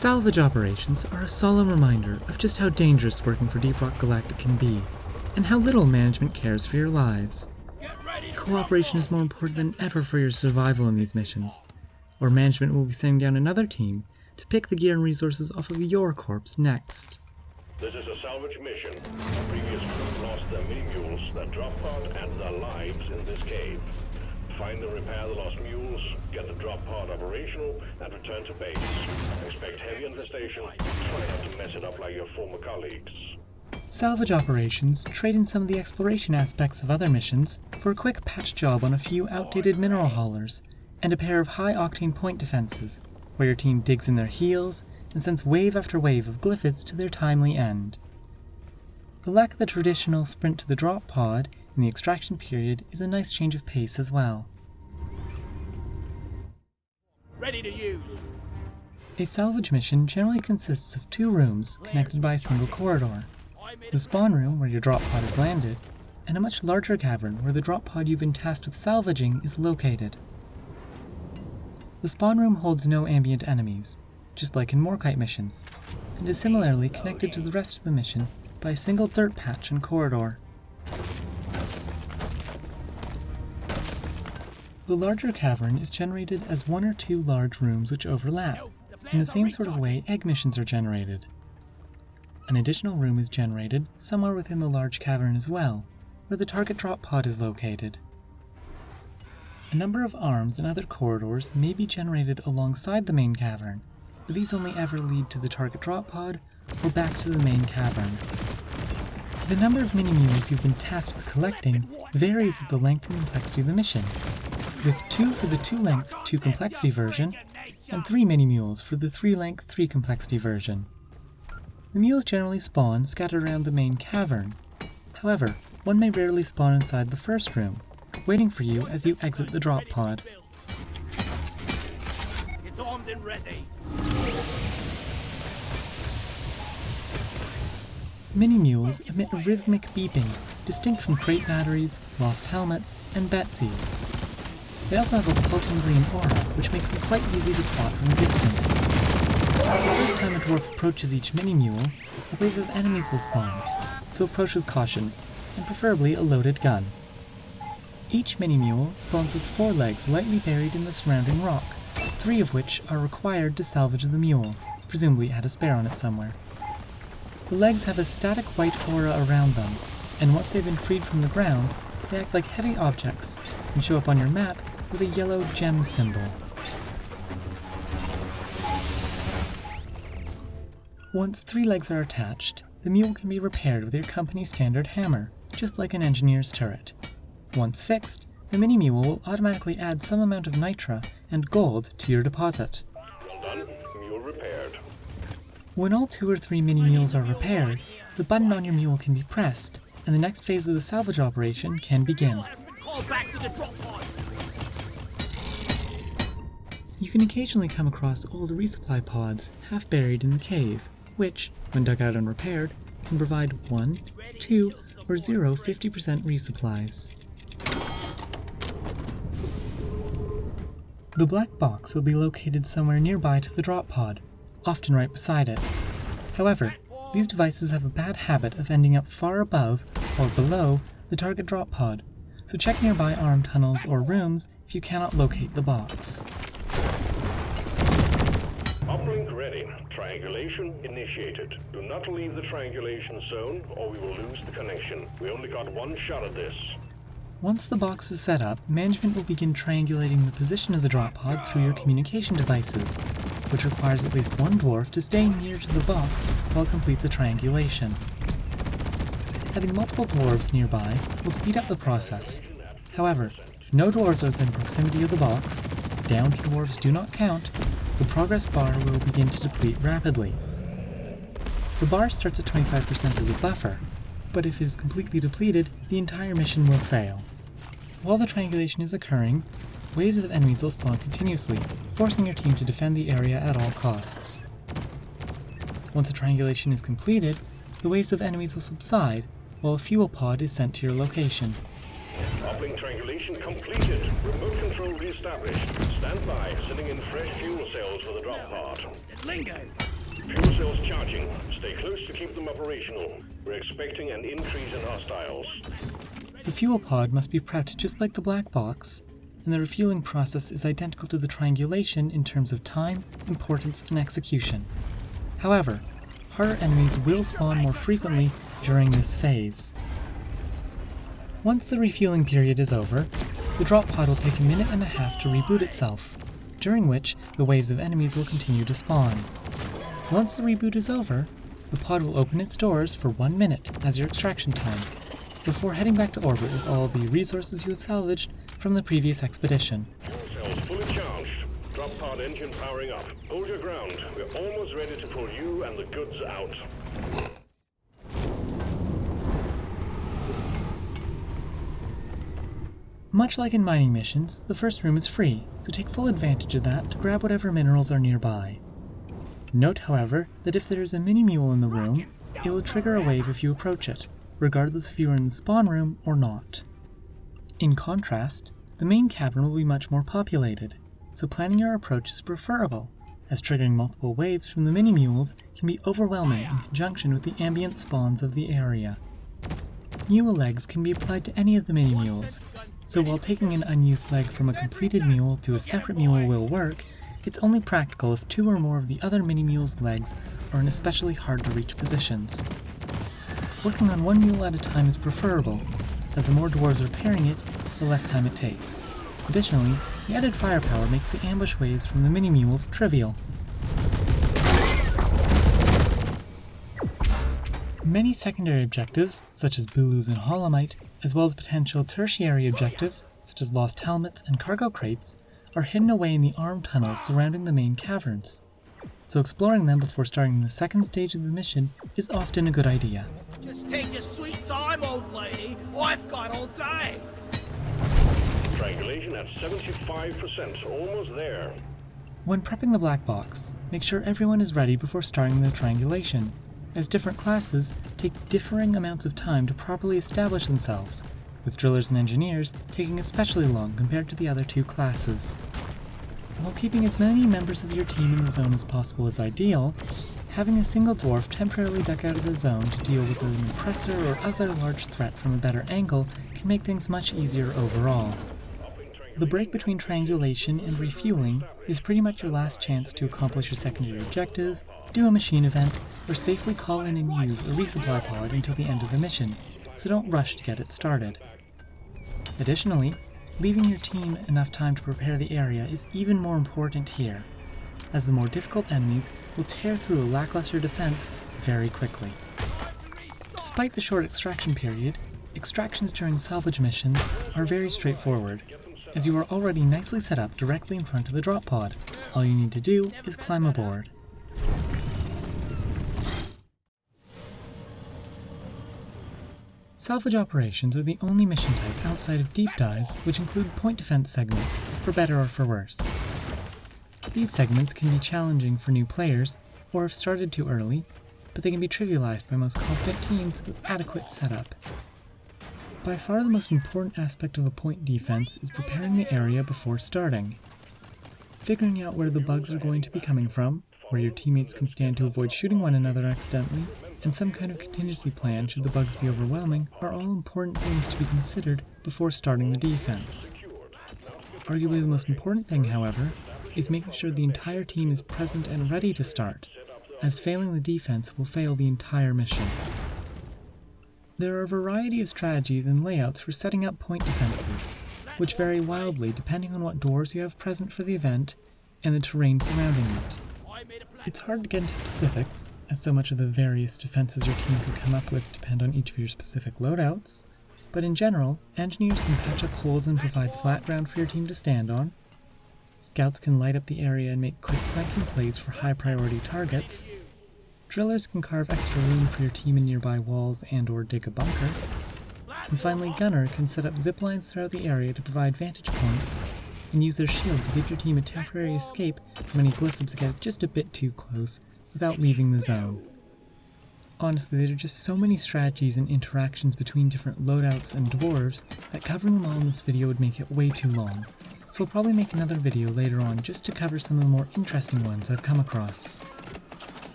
Salvage operations are a solemn reminder of just how dangerous working for Deep Rock Galactic can be, and how little management cares for your lives. Cooperation is more important than ever for your survival in these missions, or management will be sending down another team to pick the gear and resources off of your corpse next. This is a salvage mission. A previous crew lost their mini-mules, their drop pod, and their lives in this cave. Find and repair the lost mules, get the drop pod operational, and return to base. Expect heavy infestation. Try not to mess it up like your former colleagues. Salvage operations trade in some of the exploration aspects of other missions for a quick patch job on a few outdated mineral haulers and a pair of high-octane point defenses, where your team digs in their heels and sends wave after wave of glyphids to their timely end. The lack of the traditional sprint to the drop pod in the extraction period is a nice change of pace as well. Ready to use. A salvage mission generally consists of 2 rooms connected by a single corridor. The spawn room, where your drop pod is landed, and a much larger cavern where the drop pod you've been tasked with salvaging is located. The spawn room holds no ambient enemies, just like in Morkite missions, and is similarly connected to the rest of the mission by a single dirt patch and corridor. The larger cavern is generated as 1 or 2 large rooms which overlap, in the same sort of way egg missions are generated. An additional room is generated somewhere within the large cavern as well, where the target drop pod is located. A number of arms and other corridors may be generated alongside the main cavern, but these only ever lead to the target drop pod or back to the main cavern. The number of mini-mules you've been tasked with collecting varies with the length and complexity of the mission, with 2 for the 2-length 2 complexity version, and 3 mini-mules for the 3-length 3 complexity version. The mules generally spawn scattered around the main cavern. However, one may rarely spawn inside the first room, waiting for you as you exit the drop pod. It's armed and ready. Mini-mules emit a rhythmic beeping, distinct from crate batteries, lost helmets, and Betsies. They also have a pulsing green aura, which makes them quite easy to spot from a distance. The first time a dwarf approaches each mini-mule, a wave of enemies will spawn, so approach with caution, and preferably a loaded gun. Each mini-mule spawns with 4 legs lightly buried in the surrounding rock, 3 of which are required to salvage the mule, presumably it had a spare on it somewhere. The legs have a static white aura around them, and once they've been freed from the ground, they act like heavy objects and show up on your map with a yellow gem symbol. Once 3 legs are attached, the mule can be repaired with your company's standard hammer, just like an engineer's turret. Once fixed, the mini-mule will automatically add some amount of nitra and gold to your deposit. Well done. Mule repaired. When all 2 or 3 mini-mules are repaired, the button on your mule can be pressed, and the next phase of the salvage operation can begin. Call back to the drop pod. You can occasionally come across old resupply pods half buried in the cave, which, when dug out and repaired, can provide 1, 2, or 0 50% resupplies. The black box will be located somewhere nearby to the drop pod, often right beside it. However, these devices have a bad habit of ending up far above or below the target drop pod, so check nearby arm tunnels or rooms if you cannot locate the box. Uplink ready. Triangulation initiated. Do not leave the triangulation zone or we will lose the connection. We only got 1 shot at this. Once the box is set up, management will begin triangulating the position of the drop pod through your communication devices, which requires at least 1 dwarf to stay near to the box while it completes a triangulation. Having multiple dwarves nearby will speed up the process. However, if no dwarves are within proximity of the box, downed dwarves do not count, the progress bar will begin to deplete rapidly. The bar starts at 25% as a buffer, but if it is completely depleted, the entire mission will fail. While the triangulation is occurring, waves of enemies will spawn continuously, forcing your team to defend the area at all costs. Once the triangulation is completed, the waves of enemies will subside, while a fuel pod is sent to your location. Uplink triangulation completed. Remote control reestablished. Stand by, sending in fresh fuel cells for the drop pod. Lingo. Fuel cells charging. Stay close to keep them operational. We're expecting an increase in hostiles. The fuel pod must be prepped just like the black box, and the refueling process is identical to the triangulation in terms of time, importance, and execution. However, harder enemies will spawn more frequently during this phase. Once the refueling period is over, the drop pod will take a minute and a half to reboot itself, during which the waves of enemies will continue to spawn. Once the reboot is over, the pod will open its doors for 1 minute as your extraction time, before heading back to orbit with all the resources you have salvaged from the previous expedition. Fuel cells fully charged. Drop pod engine powering up. Hold your ground. We're almost ready to pull you and the goods out. Much like in mining missions, the first room is free, so take full advantage of that to grab whatever minerals are nearby. Note, however, that if there is a mini-mule in the room, it will trigger a wave if you approach it, regardless if you are in the spawn room or not. In contrast, the main cavern will be much more populated, so planning your approach is preferable, as triggering multiple waves from the mini-mules can be overwhelming in conjunction with the ambient spawns of the area. Mule legs can be applied to any of the mini-mules, so while taking an unused leg from a completed mule to a separate mule will work, it's only practical if 2 or more of the other mini-mule's legs are in especially hard-to-reach positions. Working on 1 mule at a time is preferable, as the more dwarves repairing it, the less time it takes. Additionally, the added firepower makes the ambush waves from the mini-mules trivial. Many secondary objectives, such as Bulus and Holomite, as well as potential tertiary objectives, such as lost helmets and cargo crates, are hidden away in the armed tunnels surrounding the main caverns, so exploring them before starting the second stage of the mission is often a good idea. Just take your sweet time, old lady. I've got all day. Triangulation at 75%, almost there. When prepping the black box, make sure everyone is ready before starting the triangulation, as different classes take differing amounts of time to properly establish themselves, with drillers and engineers taking especially long compared to the other 2 classes. While keeping as many members of your team in the zone as possible is ideal, having a single dwarf temporarily duck out of the zone to deal with an oppressor or other large threat from a better angle can make things much easier overall. The break between triangulation and refueling is pretty much your last chance to accomplish your secondary objective, do a machine event, or safely call in and use a resupply pod until the end of the mission, so don't rush to get it started. Additionally, leaving your team enough time to prepare the area is even more important here, as the more difficult enemies will tear through a lackluster defense very quickly. Despite the short extraction period, extractions during salvage missions are very straightforward, as you are already nicely set up directly in front of the drop pod. All you need to do is climb aboard. Salvage operations are the only mission type outside of deep dives which include point defense segments, for better or for worse. These segments can be challenging for new players, or if started too early, but they can be trivialized by most competent teams with adequate setup. By far the most important aspect of a point defense is preparing the area before starting. Figuring out where the bugs are going to be coming from, where your teammates can stand to avoid shooting one another accidentally, and some kind of contingency plan should the bugs be overwhelming are all important things to be considered before starting the defense. Arguably the most important thing, however, is making sure the entire team is present and ready to start, as failing the defense will fail the entire mission. There are a variety of strategies and layouts for setting up point defenses, which vary wildly depending on what doors you have present for the event and the terrain surrounding it. It's hard to get into specifics, as so much of the various defenses your team could come up with depend on each of your specific loadouts, but in general, engineers can patch up holes and provide flat ground for your team to stand on, scouts can light up the area and make quick flanking plays for high priority targets, drillers can carve extra room for your team in nearby walls and/or dig a bunker, and finally gunner can set up zip lines throughout the area to provide vantage points and use their shield to give your team a temporary escape from any glyphids that get just a bit too close without leaving the zone. Honestly, there are just so many strategies and interactions between different loadouts and dwarves that covering them all in this video would make it way too long, so I'll probably make another video later on just to cover some of the more interesting ones I've come across.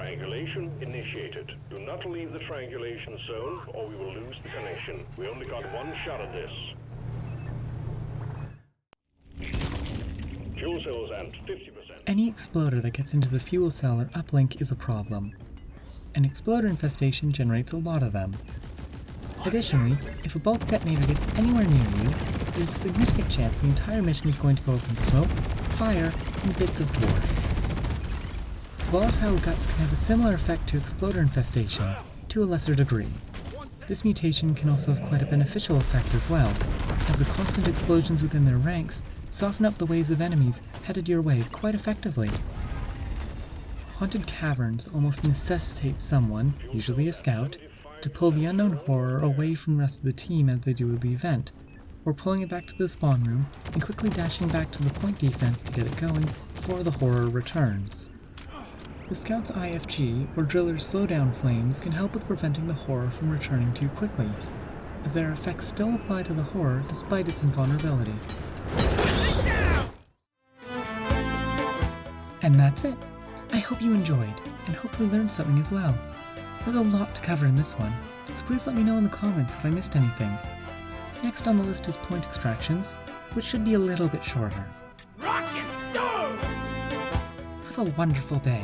Triangulation initiated. Do not leave the triangulation zone or we will lose the connection. We only got one shot at this. Fuel cells at 50%. Any exploder that gets into the fuel cell or uplink is a problem. An exploder infestation generates a lot of them. Additionally, if a bulk detonator gets anywhere near you, there's a significant chance the entire mission is going to go up in smoke, fire, and bits of dwarf. Volatile guts can have a similar effect to exploder infestation, to a lesser degree. This mutation can also have quite a beneficial effect as well, as the constant explosions within their ranks soften up the waves of enemies headed your way quite effectively. Haunted caverns almost necessitate someone, usually a scout, to pull the unknown horror away from the rest of the team as they do with the event, or pulling it back to the spawn room and quickly dashing back to the point defense to get it going before the horror returns. The scout's IFG, or driller's slowdown flames, can help with preventing the horror from returning too quickly, as their effects still apply to the horror despite its invulnerability. And that's it. I hope you enjoyed, and hopefully learned something as well. There's a lot to cover in this one, so please let me know in the comments if I missed anything. Next on the list is point extractions, which should be a little bit shorter. Rock and stone! Have a wonderful day.